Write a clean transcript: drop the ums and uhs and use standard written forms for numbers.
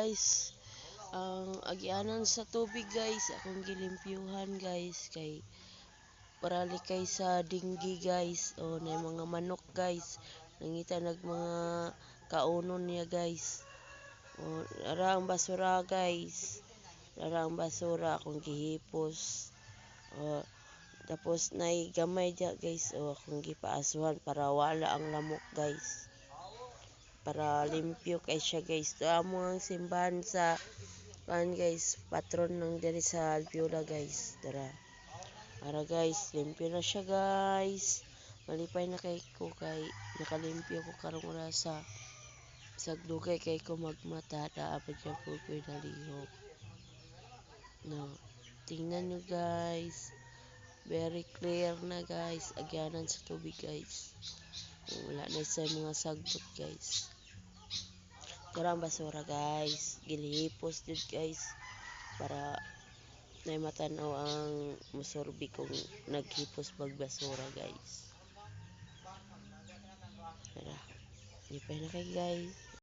guys, ang agyanan sa tubig guys, akong gilimpyuhan guys, kay para likay sa dinggi guys, o na mga manok guys, nangita nag mga kaunon niya guys. O ara ang basura guys, ara ang basura akong gihipos. O tapos nay gamay dia guys, o akong gipaasuhan para wala ang lamok guys. Para limpyo kay siya guys. Ito amo ang simbahan sa guys, patron ng diri sa Alpiola guys. Tara. Ara guys, limpyo na siya guys. Malipay na kay ko kay nakalimpyo ko karong orasa. Sagdugay kay ko magmata daapad siya po ko nalihok. No. Tingnan nyo guys. Very clear na guys. Agyanan sa tubig guys. Wala na sa mga sagbot guys. Karang basura guys, gilihipos jud guys para nay matanaw ang musorbi kung naghipos bag basura guys. Tara, lipay na kay guys.